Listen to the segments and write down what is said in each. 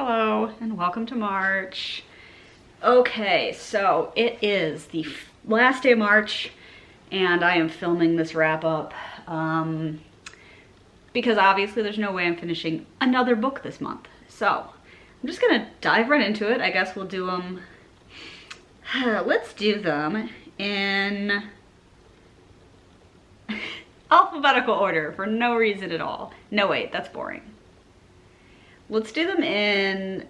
Hello and welcome to March. Okay, so it is the last day of March and I am filming this wrap up because obviously there's no way I'm finishing another book this month. So I'm just gonna dive right into it. I guess we'll do them, let's do them in alphabetical order for no reason at all. No, wait, that's boring. Let's do them in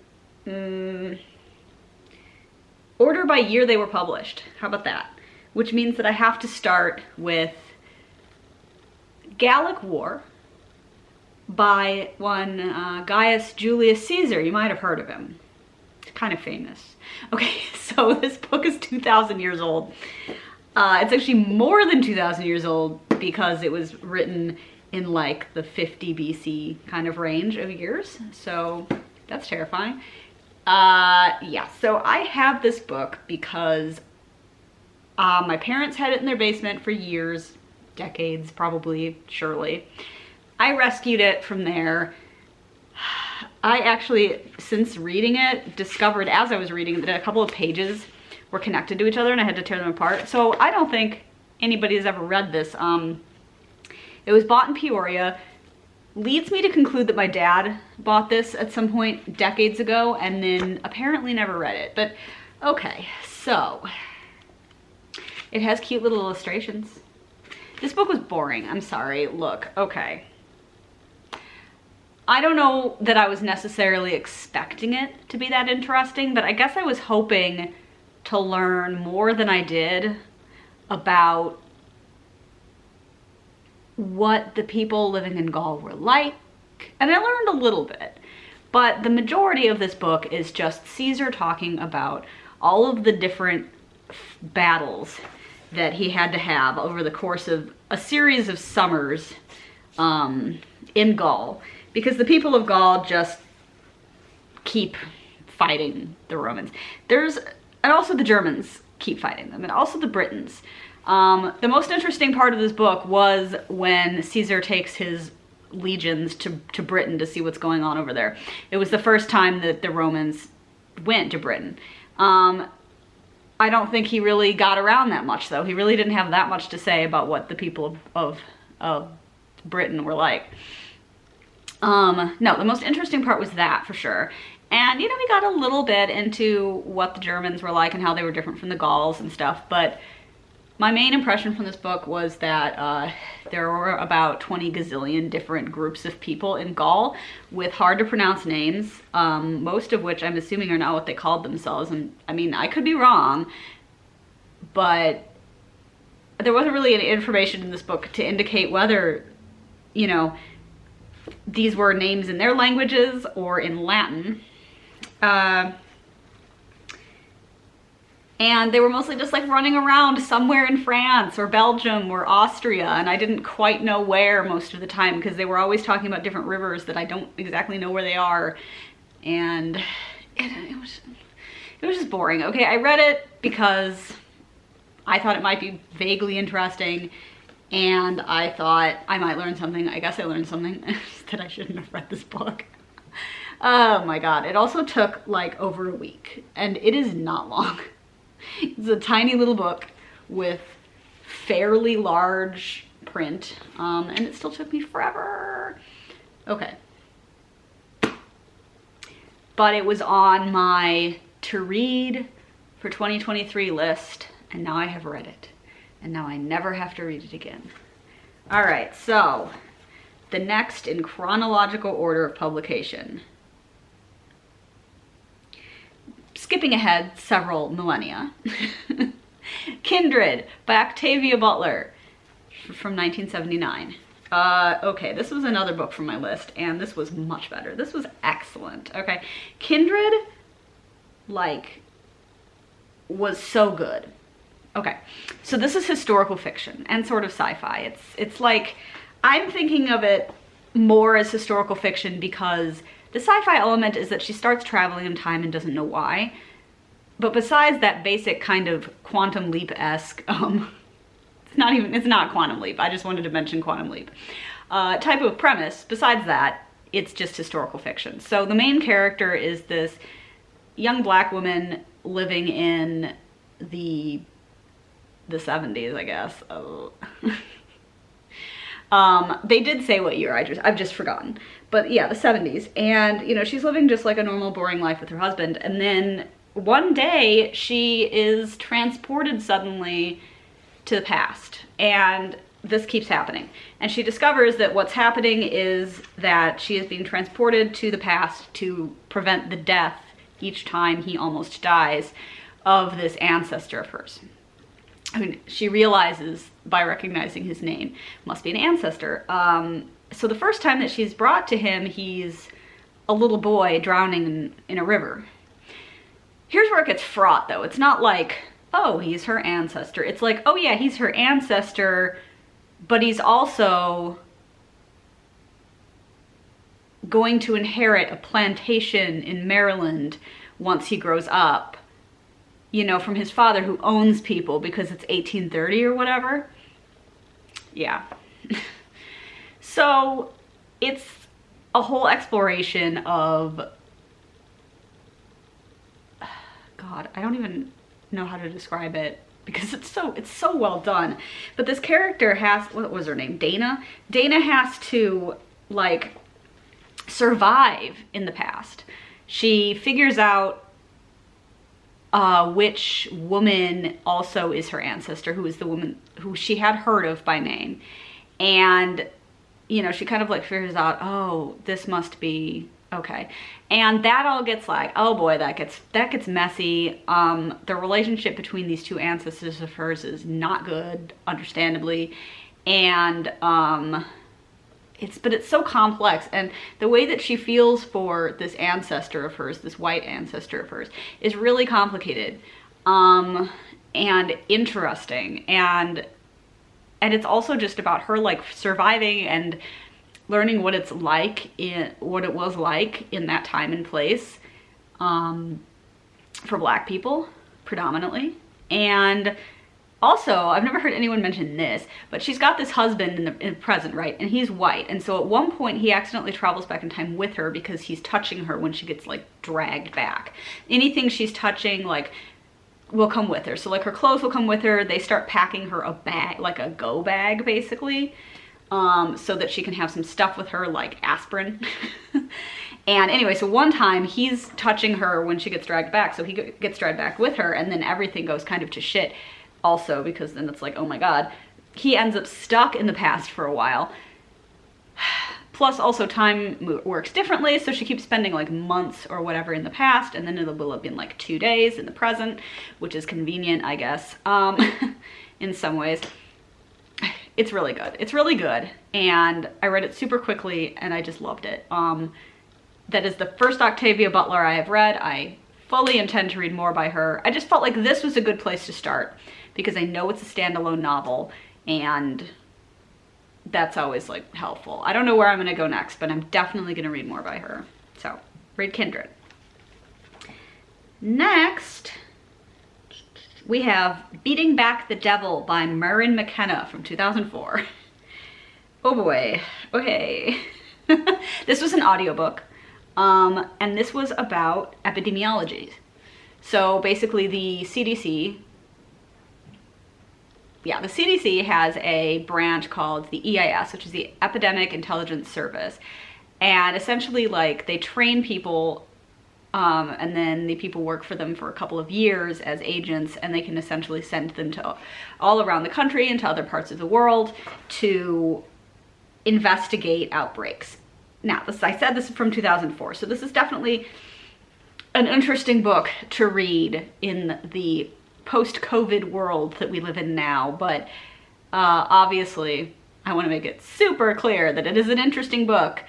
order by year they were published. How about that? Which means that I have to start with Gallic War by one Gaius Julius Caesar. You might have heard of him. It's kind of famous. Okay, so this book is 2,000 years old. It's actually more than 2,000 years old because it was written in like the 50 BC kind of range of years. So that's terrifying. Yeah, so I have this book because my parents had it in their basement for years, decades probably, surely. I rescued it from there. I actually, since reading it, discovered as I was reading that a couple of pages were connected to each other and I had to tear them apart. So I don't think anybody has ever read this. It was bought in Peoria. Leads me to conclude that my dad bought this at some point decades ago and then apparently never read it. But okay, so it has cute little illustrations. This book was boring, I'm sorry. Look, okay. I don't know that I was necessarily expecting it to be that interesting, but I guess I was hoping to learn more than I did about what the people living in Gaul were like, and I learned a little bit, but the majority of this book is just Caesar talking about all of the different battles that he had to have over the course of a series of summers in Gaul, because the people of Gaul just keep fighting the Romans. And also the Germans keep fighting them, and also the Britons. The most interesting part of this book was when Caesar takes his legions to Britain to see what's going on over there. It was the first time that the Romans went to Britain. I don't think he really got around that much, though. He really didn't have that much to say about what the people of Britain were like. No, the most interesting part was that, for sure. And, you know, we got a little bit into what the Germans were like and how they were different from the Gauls and stuff, but my main impression from this book was that there were about 20 gazillion different groups of people in Gaul with hard to pronounce names, most of which I'm assuming are not what they called themselves. And I mean, I could be wrong, but there wasn't really any information in this book to indicate whether, you know, these were names in their languages or in Latin. And they were mostly just like running around somewhere in France or Belgium or Austria, and I didn't quite know where most of the time because they were always talking about different rivers that I don't exactly know where they are, and it was just boring. Okay, I read it because I thought it might be vaguely interesting, and I thought I might learn something. I guess I learned something that I shouldn't have read this book. Oh my god, it also took like over a week, and it is not long. It's a tiny little book with fairly large print, and it still took me forever. Okay. But it was on my to read for 2023 list, and now I have read it. And now I never have to read it again. All right, so the next in chronological order of publication. Skipping ahead several millennia. Kindred by Octavia Butler from 1979. Okay, this was another book from my list, and this was much better. This was excellent. Okay, Kindred, like, was so good. Okay, so this is historical fiction and sort of sci-fi. It's like, I'm thinking of it more as historical fiction because the sci-fi element is that she starts traveling in time and doesn't know why. But besides that basic kind of quantum leap-esque, it's not quantum leap, I just wanted to mention quantum leap, type of premise, besides that, it's just historical fiction. So the main character is this young black woman living in the 70s, I guess. Oh. They did say what year, I've just forgotten. But yeah, the 70s. And, you know, she's living just like a normal, boring life with her husband. And then one day she is transported suddenly to the past. And this keeps happening. And she discovers that what's happening is that she is being transported to the past to prevent the death each time he almost dies of this ancestor of hers. I mean, she realizes by recognizing his name, must be an ancestor. So the first time that she's brought to him, he's a little boy drowning in a river. Here's where it gets fraught, though. It's not like, oh, he's her ancestor. It's like, oh yeah, he's her ancestor, but he's also going to inherit a plantation in Maryland once he grows up, you know, from his father who owns people because it's 1830 or whatever. Yeah. So it's a whole exploration of, God, I don't even know how to describe it because it's so well done. But this character has, what was her name? Dana? Dana has to, like, survive in the past. She figures out which woman also is her ancestor, who is the woman who she had heard of by name. And, you know, she kind of like figures out, oh, this must be okay. And that all gets like, oh boy, that gets messy. The relationship between these two ancestors of hers is not good, understandably. And it's so complex, and the way that she feels for this ancestor of hers, this white ancestor of hers, is really complicated and interesting, and it's also just about her like surviving and learning what it was like in that time and place for Black people predominantly. And also, I've never heard anyone mention this, but she's got this husband in the present, right? And he's white. And so at one point he accidentally travels back in time with her because he's touching her when she gets like dragged back. Anything she's touching like will come with her. So like her clothes will come with her. They start packing her a bag, like a go bag basically, so that she can have some stuff with her like aspirin. And anyway, so one time he's touching her when she gets dragged back. So he gets dragged back with her, and then everything goes kind of to shit. Also, because then it's like, oh my God, he ends up stuck in the past for a while. Plus also time works differently, so she keeps spending like months or whatever in the past, and then it will have been like 2 days in the present, which is convenient, I guess, in some ways. It's really good. It's really good, and I read it super quickly, and I just loved it. That is the first Octavia Butler I have read. I fully intend to read more by her. I just felt like this was a good place to start, because I know it's a standalone novel, and that's always like helpful. I don't know where I'm gonna go next, but I'm definitely gonna read more by her. So read Kindred. Next, we have Beating Back the Devil by Merrin McKenna from 2004. Oh boy, okay. This was an audiobook, and this was about epidemiology. So basically the CDC has a branch called the EIS, which is the Epidemic Intelligence Service. And essentially, like, they train people, and then the people work for them for a couple of years as agents, and they can essentially send them to all around the country and to other parts of the world to investigate outbreaks. Now, I said this is from 2004, so this is definitely an interesting book to read in the post-COVID world that we live in now, but obviously I want to make it super clear that it is an interesting book,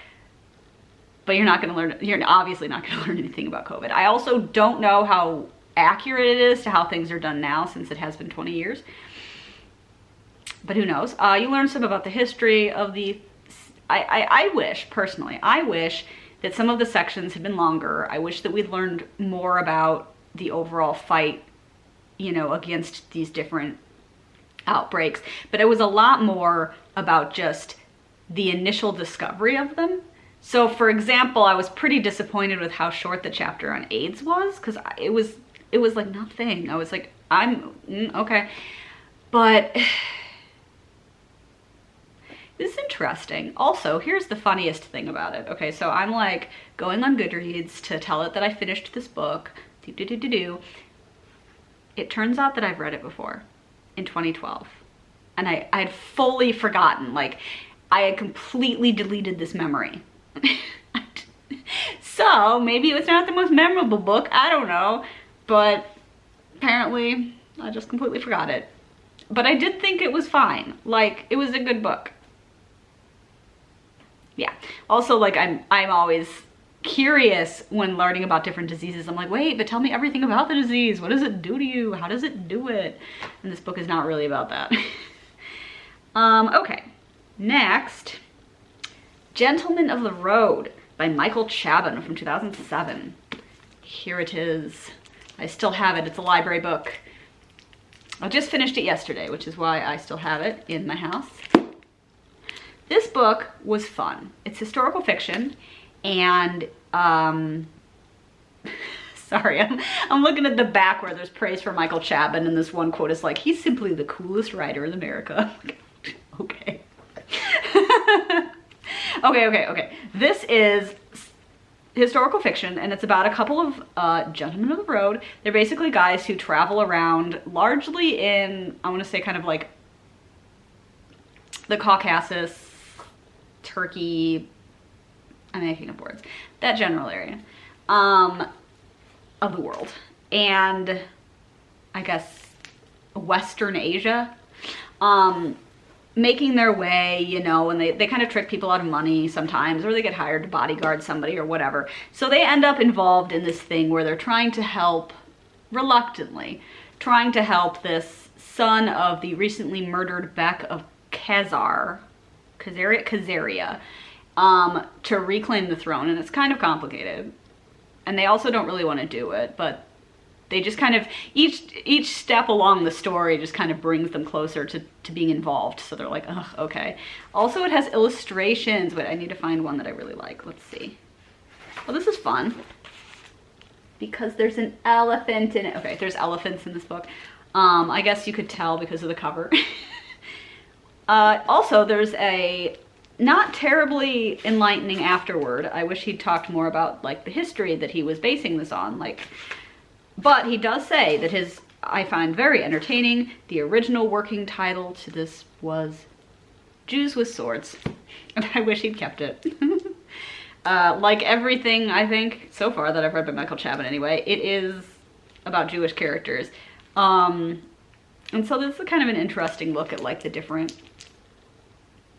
but you're obviously not going to learn anything about COVID. I also don't know how accurate it is to how things are done now, since it has been 20 years, but who knows. You learn some about the history of the, I wish that some of the sections had been longer. I wish that we'd learned more about the overall fight, you know, against these different outbreaks, but it was a lot more about just the initial discovery of them. So for example, I was pretty disappointed with how short the chapter on AIDS was, because it was like nothing. I was like, okay. But this is interesting. Also, here's the funniest thing about it. Okay, so I'm like going on Goodreads to tell it that I finished this book. It turns out that I've read it before in 2012. And I had fully forgotten. Like, I had completely deleted this memory. So maybe it was not the most memorable book, I don't know, but apparently I just completely forgot it. But I did think it was fine. Like, it was a good book. Yeah. Also, like, I'm always curious when learning about different diseases. I'm like, wait, but tell me everything about the disease. What does it do to you? How does it do it? And this book is not really about that. Okay. Next, Gentlemen of the Road by Michael Chabon from 2007. Here it is. I still have it. It's a library book. I just finished it yesterday, which is why I still have it in my house. This book was fun. It's historical fiction, and sorry, I'm looking at the back where there's praise for Michael Chabon, and this one quote is like, he's simply the coolest writer in America. Okay. Okay. This is historical fiction, and it's about a couple of gentlemen of the road. They're basically guys who travel around largely in, I want to say, kind of like the Caucasus, Turkey, I'm making up words, that general area of the world, and I guess Western Asia. Making their way, you know, and they kind of trick people out of money sometimes, or they get hired to bodyguard somebody or whatever. So they end up involved in this thing where they're trying to help, reluctantly, trying to help this son of the recently murdered Bek of Khazaria, to reclaim the throne, and it's kind of complicated. And they also don't really want to do it, but they just kind of, each step along the story just kind of brings them closer to being involved. So they're like, ugh, okay. Also, it has illustrations, but I need to find one that I really like. Let's see. Well, this is fun because there's an elephant in it. Okay, there's elephants in this book. I guess you could tell because of the cover. Also, there's a not terribly enlightening afterword. I wish he'd talked more about like the history that he was basing this on, like. But he does say that I find very entertaining, the original working title to this was Jews with Swords. And I wish he'd kept it. Like everything, I think, so far that I've read by Michael Chabon anyway, it is about Jewish characters. And so this is kind of an interesting look at like the different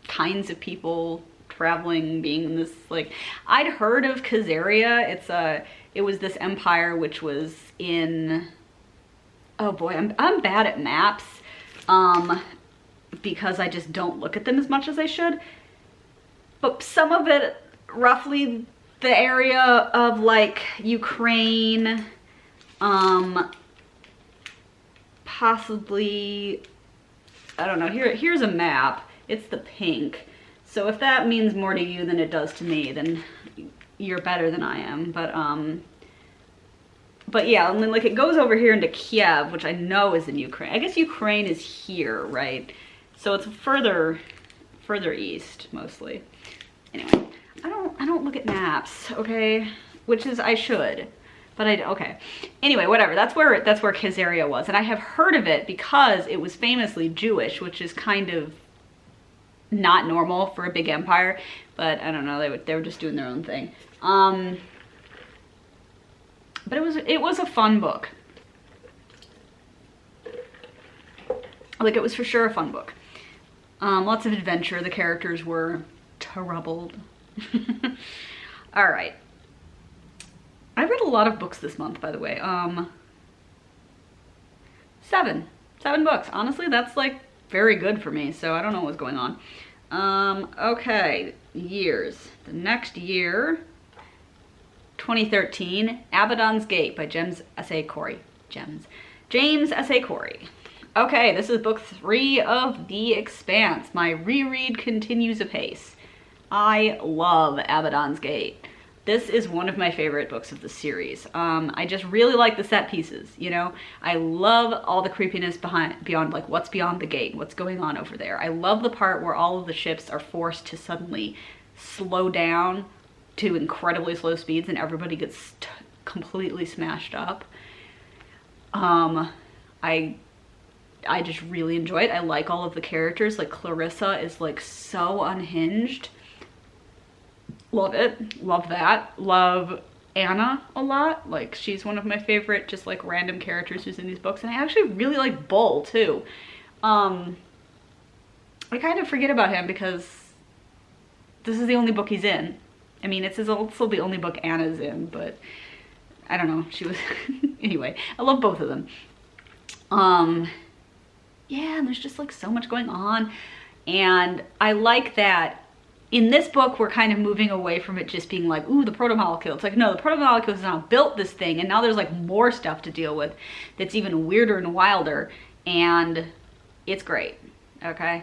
kinds of people traveling, being in this, like, I'd heard of Khazaria. It was this empire which was in, oh boy, I'm bad at maps, because I just don't look at them as much as I should. But some of it, roughly the area of like Ukraine, possibly, I don't know, here's a map. It's the pink. So if that means more to you than it does to me, then you're better than I am. But yeah, I mean, like, it goes over here into Kiev, which I know is in Ukraine. I guess Ukraine is here, right? So it's further east, mostly. Anyway, I don't look at maps, okay? Which is, I should, but okay. Anyway, whatever, that's where Khazaria was. And I have heard of it because it was famously Jewish, which is kind of not normal for a big empire, but I don't know, they were just doing their own thing. But it was a fun book. Like, it was for sure a fun book. Lots of adventure. The characters were troubled. All right. I read a lot of books this month, by the way. 7 books. Honestly, that's like very good for me, so I don't know what's going on. Okay, years. The next year, 2013, Abaddon's Gate by James S.A. Corey. Okay, this is book 3 of The Expanse. My reread continues apace. I love Abaddon's Gate. This is one of my favorite books of the series. I just really like the set pieces, you know? I love all the creepiness beyond, like, what's beyond the gate, what's going on over there. I love the part where all of the ships are forced to suddenly slow down to incredibly slow speeds and everybody gets completely smashed up. I just really enjoy it. I like all of the characters. Like, Clarissa is, like, so unhinged. Love it. Love that. Love Anna a lot. Like, she's one of my favorite just like random characters who's in these books. And I actually really like Bull too. I kind of forget about him because this is the only book he's in. I mean, it's also the only book Anna's in, but I don't know. She was anyway, I love both of them. Yeah, and there's just like so much going on. And I like that in this book, we're kind of moving away from it just being like, ooh, the proto-molecule. It's like, no, the proto-molecule has now built this thing, and now there's like more stuff to deal with that's even weirder and wilder, and it's great, okay?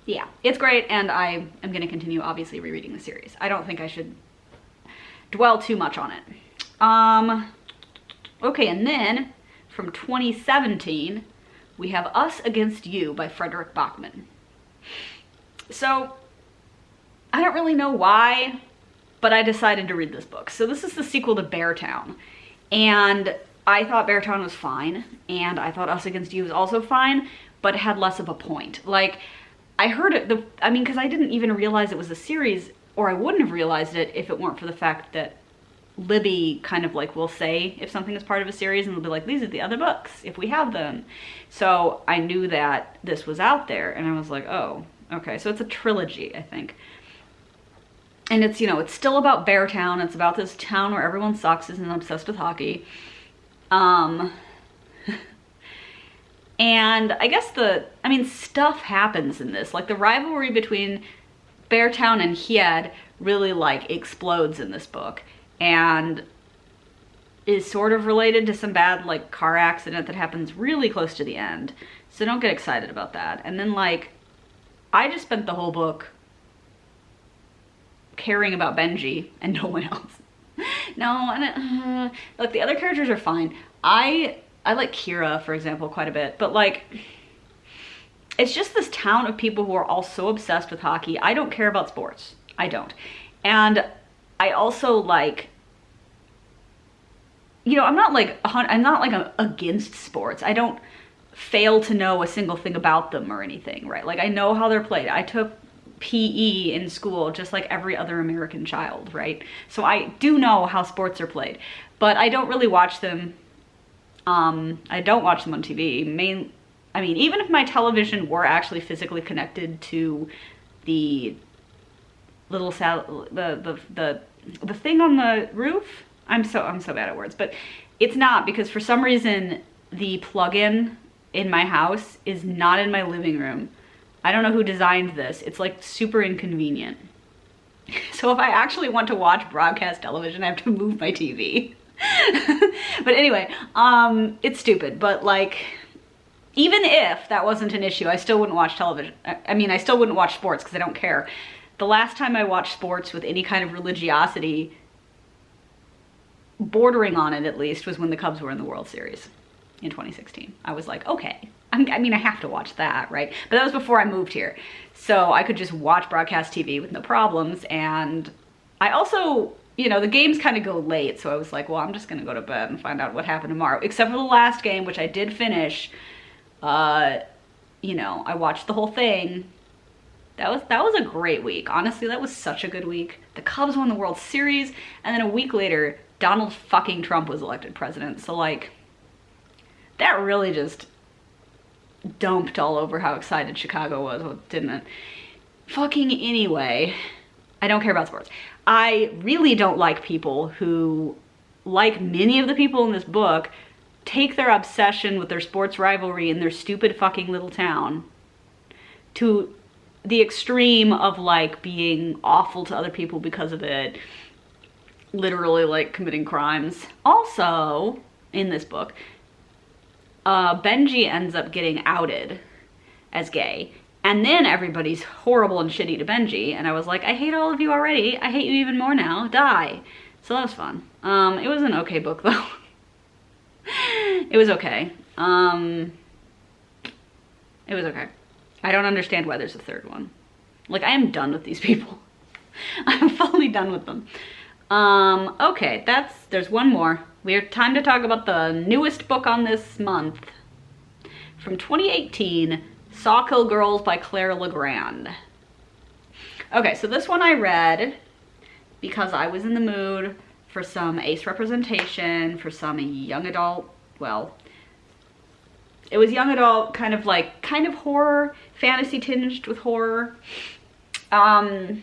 Yeah, it's great, and I am going to continue, obviously, rereading the series. I don't think I should dwell too much on it. Okay, and then, from 2017, we have Us Against You by Frederick Bachman. So, I don't really know why, but I decided to read this book. So this is the sequel to Beartown, and I thought Beartown was fine, and I thought Us Against You was also fine, but it had less of a point. Like, I heard it, because I didn't even realize it was a series, or I wouldn't have realized it if it weren't for the fact that Libby kind of like will say if something is part of a series, and they'll be like, these are the other books if we have them. So I knew that this was out there, and I was like, oh, okay. So it's a trilogy, I think. And it's, you know, it's still about Beartown. It's about this town where everyone sucks and obsessed with hockey. And I guess stuff happens in this. Like, the rivalry between Beartown and Hied really like explodes in this book, and is sort of related to some bad like car accident that happens really close to the end. So don't get excited about that. And then like, I just spent the whole book caring about Benji and no one else. No, like the other characters are fine. I like Kira, for example, quite a bit, but like, it's just this town of people who are all so obsessed with hockey. I don't care about sports. I don't. And I also like, you know, I'm not like against sports. I don't fail to know a single thing about them or anything, right? Like, I know how they're played. I took PE in school just like every other American child, right? So I do know how sports are played, but I don't really watch them. I don't watch them on TV. Even if my television were actually physically connected to the little the thing on the roof, I'm so bad at words, but it's not, because for some reason the plug-in in my house is not in my living room. I don't know who designed this. It's like super inconvenient. So if I actually want to watch broadcast television, I have to move my TV. But anyway, it's stupid, but like, even if that wasn't an issue, I still wouldn't watch television. I still wouldn't watch sports because I don't care. The last time I watched sports with any kind of religiosity, bordering on it at least, was when the Cubs were in the World Series in 2016. I was like, okay, I have to watch that, right? But that was before I moved here. So I could just watch broadcast TV with no problems. And I also, you know, the games kind of go late. So I was like, well, I'm just going to go to bed and find out what happened tomorrow. Except for the last game, which I did finish. You know, I watched the whole thing. That was a great week. Honestly, that was such a good week. The Cubs won the World Series, and then a week later, Donald fucking Trump was elected president. So like, that really just dumped all over how excited Chicago was, didn't it? Fucking anyway, I don't care about sports. I really don't like people who, like many of the people in this book, take their obsession with their sports rivalry in their stupid fucking little town to the extreme of like being awful to other people because of it, literally like committing crimes. Also, in this book, Benji ends up getting outed as gay, And then everybody's horrible and shitty to Benji. And I was like, I hate all of you already. I hate you even more now. Die. So that was fun. It was an okay book though. It was okay. It was okay. I don't understand why there's a third one. Like, I am done with these people. I'm fully done with them. Okay, there's one more. We have time to talk about the newest book on this month. From 2018, Sawkill Girls by Claire Legrand. Okay, so this one I read because I was in the mood for some ace representation, for some young adult, well, it was young adult, kind of horror, fantasy tinged with horror. It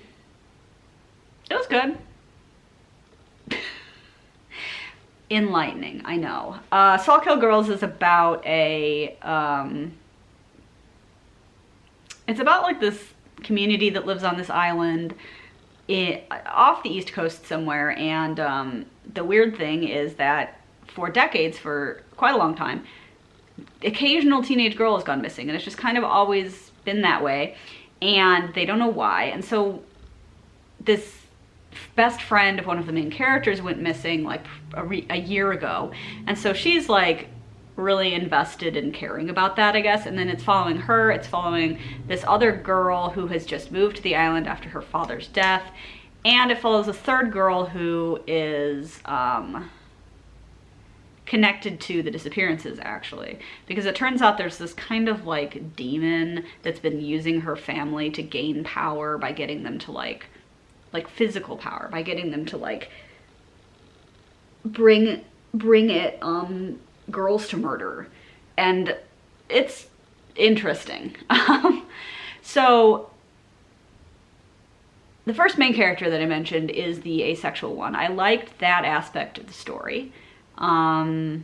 was good. Enlightening, I know. Sawkill Girls is about it's about like this community that lives on this island off the East Coast somewhere, and the weird thing is that for decades, for quite a long time, occasional teenage girl has gone missing, and it's just kind of always been that way, and they don't know why. And so this best friend of one of the main characters went missing like a year ago, and so she's like really invested in caring about that, I guess. And then it's following her, it's following this other girl who has just moved to the island after her father's death, and it follows a third girl who is connected to the disappearances, actually, because it turns out there's this kind of like demon that's been using her family to gain power by getting them to like physical power, by getting them to like bring it girls to murder. And it's interesting. So the first main character that I mentioned is the asexual one. I liked that aspect of the story, and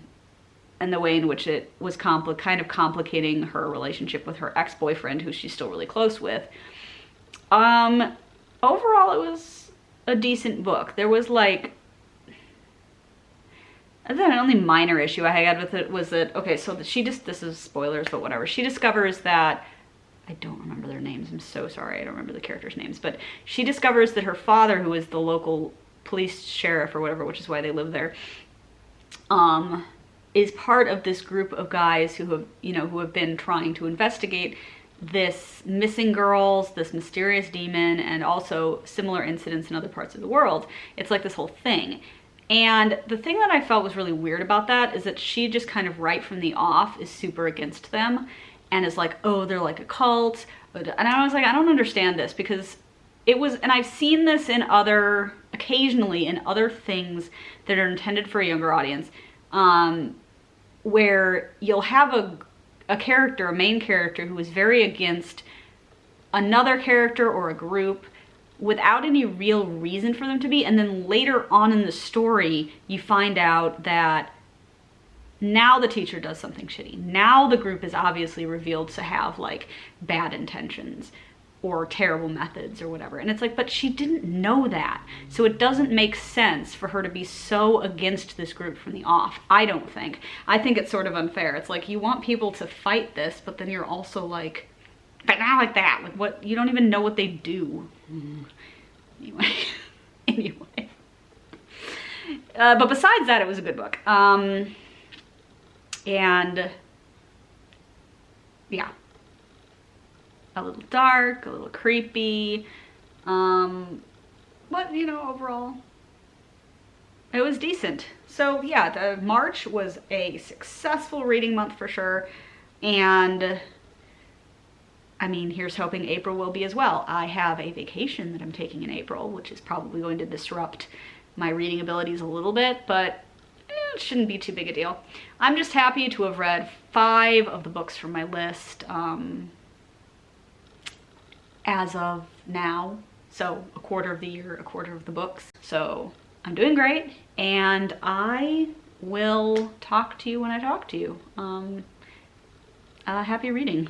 the way in which it was kind of complicating her relationship with her ex-boyfriend, who she's still really close with. Overall, it was a decent book. There was like, the only minor issue I had with it was that, okay, so this is spoilers, but whatever. She discovers that, I don't remember their names, I'm so sorry, I don't remember the characters' names, but she discovers that her father, who is the local police sheriff or whatever, which is why they live there, is part of this group of guys who have been trying to investigate this missing girls, this mysterious demon, and also similar incidents in other parts of the world. It's like this whole thing. And the thing that I felt was really weird about that is that she just kind of right from the off is super against them and is like, oh, they're like a cult. And I was like, I don't understand this, because it was, and I've seen this occasionally in other things that are intended for a younger audience, where you'll have a character, a main character, who is very against another character or a group without any real reason for them to be, and then later on in the story you find out that now the teacher does something shitty. Now the group is obviously revealed to have like bad intentions or terrible methods or whatever. And it's like, but she didn't know that. So it doesn't make sense for her to be so against this group from the off, I don't think. I think it's sort of unfair. It's like, you want people to fight this, but then you're also like, but not like that. Like, what? You don't even know what they do. Anyway. But besides that, it was a good book. And yeah. A little dark, a little creepy, but overall it was decent. So yeah, the March was a successful reading month for sure, and I mean, here's hoping April will be as well. I have a vacation that I'm taking in April, which is probably going to disrupt my reading abilities a little bit, but it shouldn't be too big a deal. I'm just happy to have read 5 of the books from my list, as of now. So a quarter of the year, a quarter of the books. So I'm doing great, and I will talk to you when I talk to you. Happy reading.